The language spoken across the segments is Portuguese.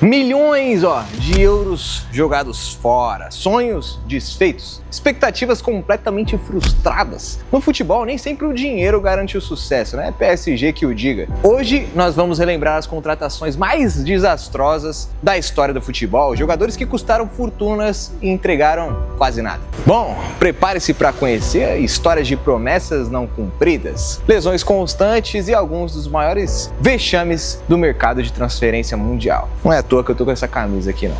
Milhões, de euros jogados fora, sonhos desfeitos, expectativas completamente frustradas. No futebol, nem sempre o dinheiro garante o sucesso, né? PSG que o diga. Hoje, nós vamos relembrar as contratações mais desastrosas da história do futebol, jogadores que custaram fortunas e entregaram quase nada. Bom, prepare-se para conhecer histórias de promessas não cumpridas, lesões constantes e alguns dos maiores vexames do mercado de transferência mundial. Não é à toa que eu tô com essa camisa aqui, não.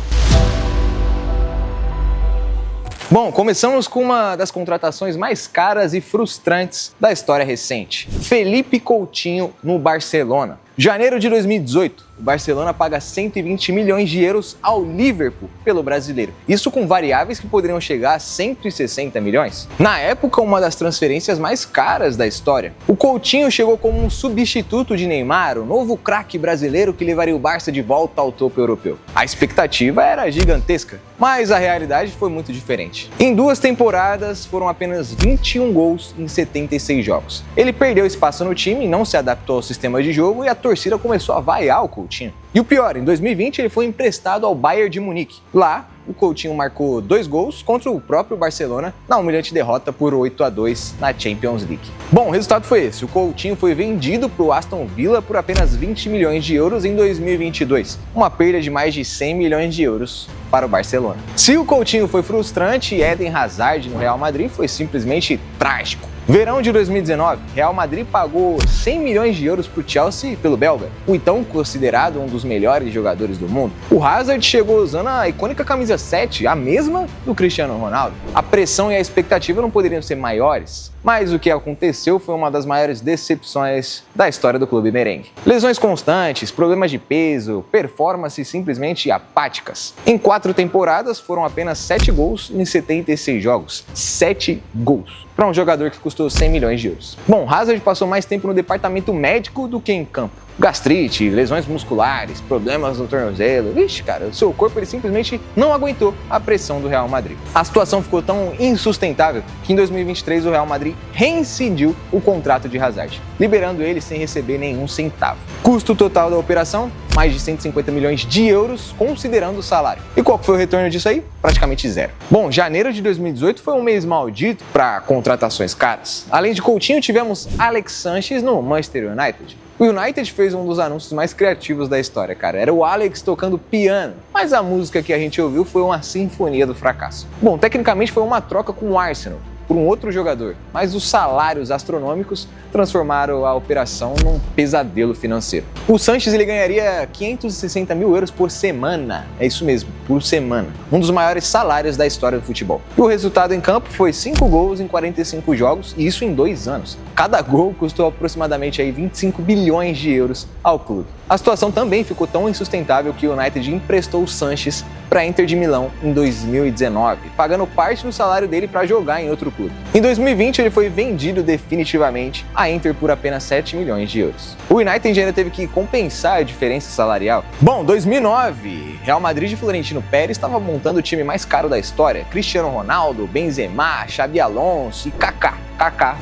Bom, começamos com uma das contratações mais caras e frustrantes da história recente. Felipe Coutinho no Barcelona. Janeiro de 2018, o Barcelona paga 120 milhões de euros ao Liverpool pelo brasileiro. Isso com variáveis que poderiam chegar a 160 milhões. Na época, uma das transferências mais caras da história. O Coutinho chegou como um substituto de Neymar, o novo craque brasileiro que levaria o Barça de volta ao topo europeu. A expectativa era gigantesca, mas a realidade foi muito diferente. Em 2 temporadas, foram apenas 21 gols em 76 jogos. Ele perdeu espaço no time, não se adaptou ao sistema de jogo e a torcida começou a vaiar o Coutinho. E o pior, em 2020 ele foi emprestado ao Bayern de Munique. Lá, o Coutinho marcou 2 gols contra o próprio Barcelona na humilhante derrota por 8-2 na Champions League. Bom, o resultado foi esse. O Coutinho foi vendido para o Aston Villa por apenas 20 milhões de euros em 2022. Uma perda de mais de 100 milhões de euros para o Barcelona. Se o Coutinho foi frustrante, Eden Hazard no Real Madrid foi simplesmente trágico. Verão de 2019, Real Madrid pagou 100 milhões de euros por Chelsea pelo belga, o então considerado um dos melhores jogadores do mundo. O Hazard chegou usando a icônica camisa 7, a mesma do Cristiano Ronaldo. A pressão e a expectativa não poderiam ser maiores, mas o que aconteceu foi uma das maiores decepções da história do clube merengue. Lesões constantes, problemas de peso, performances simplesmente apáticas. Em 4 temporadas foram apenas 7 gols em 76 jogos. 7 gols para um jogador que custou 100 milhões de euros. Bom, Hazard passou mais tempo no departamento médico do que em campo. Gastrite, lesões musculares, problemas no tornozelo. Vixe, cara, o seu corpo ele simplesmente não aguentou a pressão do Real Madrid. A situação ficou tão insustentável que em 2023 o Real Madrid reincidiu o contrato de Hazard, liberando ele sem receber nenhum centavo. Custo total da operação, mais de 150 milhões de euros, considerando o salário. E qual foi o retorno disso aí? Praticamente zero. Bom, janeiro de 2018 foi um mês maldito para contratações caras. Além de Coutinho, tivemos Alex Sanches no Manchester United. O United fez um dos anúncios mais criativos da história, cara. Era o Alex tocando piano, mas a música que a gente ouviu foi uma sinfonia do fracasso. Bom, tecnicamente foi uma troca com o Arsenal por um outro jogador, mas os salários astronômicos transformaram a operação num pesadelo financeiro. O Sanches ele ganharia 560 mil euros por semana, é isso mesmo, por semana, um dos maiores salários da história do futebol. E o resultado em campo foi 5 gols em 45 jogos, e isso em 2 anos. Cada gol custou aproximadamente 25 bilhões de euros ao clube. A situação também ficou tão insustentável que o United emprestou o Sanches para a Inter de Milão em 2019, pagando parte do salário dele para jogar em outro clube. Em 2020 ele foi vendido definitivamente à Inter por apenas 7 milhões de euros. O United ainda teve que compensar a diferença salarial. Bom, 2009, Real Madrid de Florentino Pérez estava montando o time mais caro da história. Cristiano Ronaldo, Benzema, Xabi Alonso e Kaká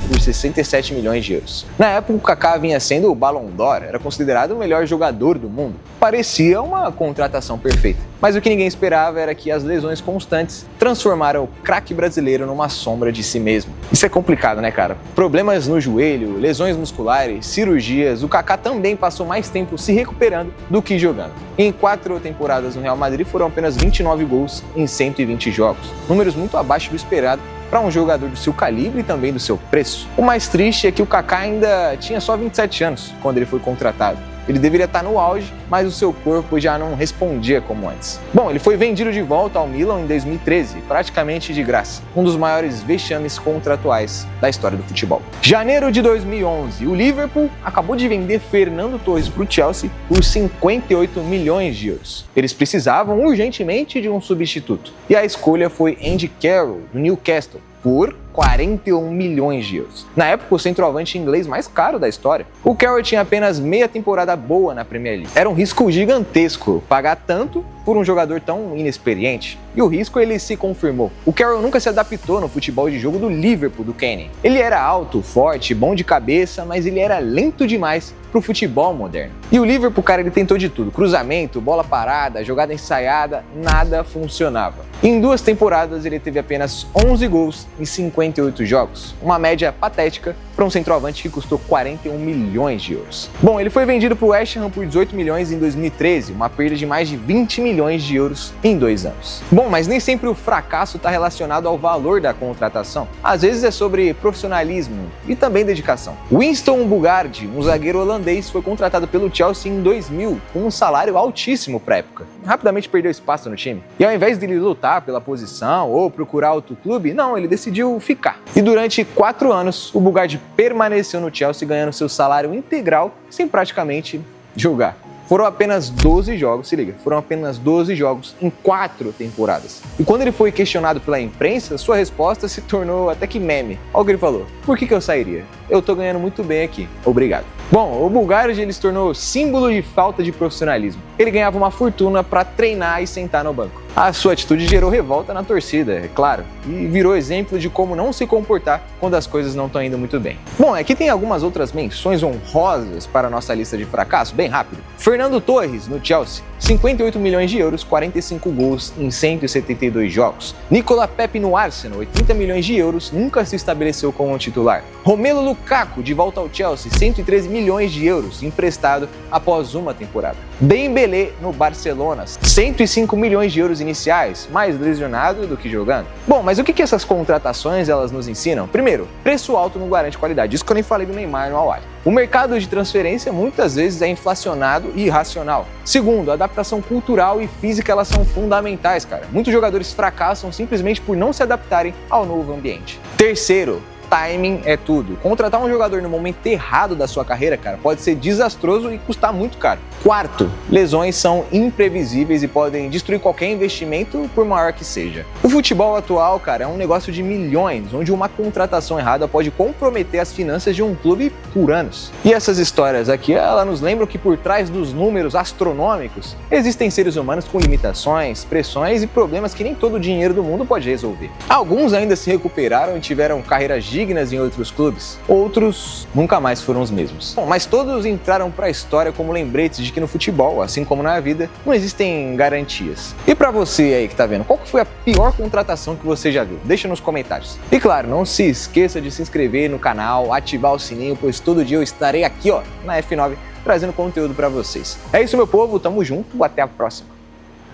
por 67 milhões de euros. Na época, o Kaká vinha sendo o Ballon d'Or, era considerado o melhor jogador do mundo. Parecia uma contratação perfeita. Mas o que ninguém esperava era que as lesões constantes transformaram o craque brasileiro numa sombra de si mesmo. Isso é complicado, né, cara? Problemas no joelho, lesões musculares, cirurgias, o Kaká também passou mais tempo se recuperando do que jogando. Em 4 temporadas no Real Madrid foram apenas 29 gols em 120 jogos, números muito abaixo do esperado para um jogador do seu calibre e também do seu preço. O mais triste é que o Kaká ainda tinha só 27 anos quando ele foi contratado. Ele deveria estar no auge, mas o seu corpo já não respondia como antes. Bom, ele foi vendido de volta ao Milan em 2013, praticamente de graça. Um dos maiores vexames contratuais da história do futebol. Janeiro de 2011, o Liverpool acabou de vender Fernando Torres para o Chelsea por 58 milhões de euros. Eles precisavam urgentemente de um substituto. E a escolha foi Andy Carroll, do Newcastle, por 41 milhões de euros. Na época, o centroavante inglês mais caro da história. O Carroll tinha apenas meia temporada boa na Premier League. Era um risco gigantesco pagar tanto por um jogador tão inexperiente. E o risco ele se confirmou. O Carroll nunca se adaptou no futebol de jogo do Liverpool do Kenny. Ele era alto, forte, bom de cabeça, mas ele era lento demais para o futebol moderno. E o Liverpool, cara, ele tentou de tudo: cruzamento, bola parada, jogada ensaiada, nada funcionava. Em 2 temporadas ele teve apenas 11 gols em 58 jogos, uma média patética para um centroavante que custou 41 milhões de euros. Bom, ele foi vendido para o West Ham por 18 milhões em 2013, uma perda de mais de 20 milhões de euros em 2 anos. Bom, mas nem sempre o fracasso está relacionado ao valor da contratação. Às vezes é sobre profissionalismo e também dedicação. Winston Bogarde, um zagueiro holandês, foi contratado pelo Chelsea em 2000 com um salário altíssimo para a época. Rapidamente perdeu espaço no time. E ao invés de ele lutar pela posição ou procurar outro clube, não, ele decidiu ficar. E durante 4 anos, o Bogarde permaneceu no Chelsea ganhando seu salário integral sem praticamente jogar. Foram apenas 12 jogos, se liga, foram apenas 12 jogos em 4 temporadas. E quando ele foi questionado pela imprensa, sua resposta se tornou até que meme. Olha o que ele falou: por que eu sairia? Eu tô ganhando muito bem aqui, obrigado. Bom, o Bogarde ele se tornou símbolo de falta de profissionalismo. Ele ganhava uma fortuna para treinar e sentar no banco. A sua atitude gerou revolta na torcida, é claro, e virou exemplo de como não se comportar quando as coisas não estão indo muito bem. Bom, aqui tem algumas outras menções honrosas para a nossa lista de fracasso, bem rápido. Fernando Torres, no Chelsea, 58 milhões de euros, 45 gols em 172 jogos. Nicola Pepe no Arsenal, 80 milhões de euros, nunca se estabeleceu como um titular. Romelu Lukaku, de volta ao Chelsea, 113 milhões de euros, emprestado após uma temporada. Dembélé no Barcelona, 105 milhões de euros iniciais, mais lesionado do que jogando. Bom, mas o que essas contratações elas nos ensinam? Primeiro, preço alto não garante qualidade. Isso que eu nem falei do Neymar no Al Ahly. O mercado de transferência muitas vezes é inflacionado e irracional. Segundo, a adaptação cultural e física elas são fundamentais, cara. Muitos jogadores fracassam simplesmente por não se adaptarem ao novo ambiente. Terceiro, timing é tudo. Contratar um jogador no momento errado da sua carreira, cara, pode ser desastroso e custar muito caro. Quarto, lesões são imprevisíveis e podem destruir qualquer investimento, por maior que seja. O futebol atual, cara, é um negócio de milhões, onde uma contratação errada pode comprometer as finanças de um clube por anos. E essas histórias aqui, elas nos lembram que por trás dos números astronômicos, existem seres humanos com limitações, pressões e problemas que nem todo o dinheiro do mundo pode resolver. Alguns ainda se recuperaram e tiveram carreiras dignas em outros clubes, outros nunca mais foram os mesmos. Bom, mas todos entraram para a história como lembretes de que no futebol, assim como na vida, não existem garantias. E para você aí que tá vendo, qual foi a pior contratação que você já viu? Deixa nos comentários. E claro, não se esqueça de se inscrever no canal, ativar o sininho, pois todo dia eu estarei aqui, ó, na F9, trazendo conteúdo para vocês. É isso, meu povo, tamo junto, até a próxima.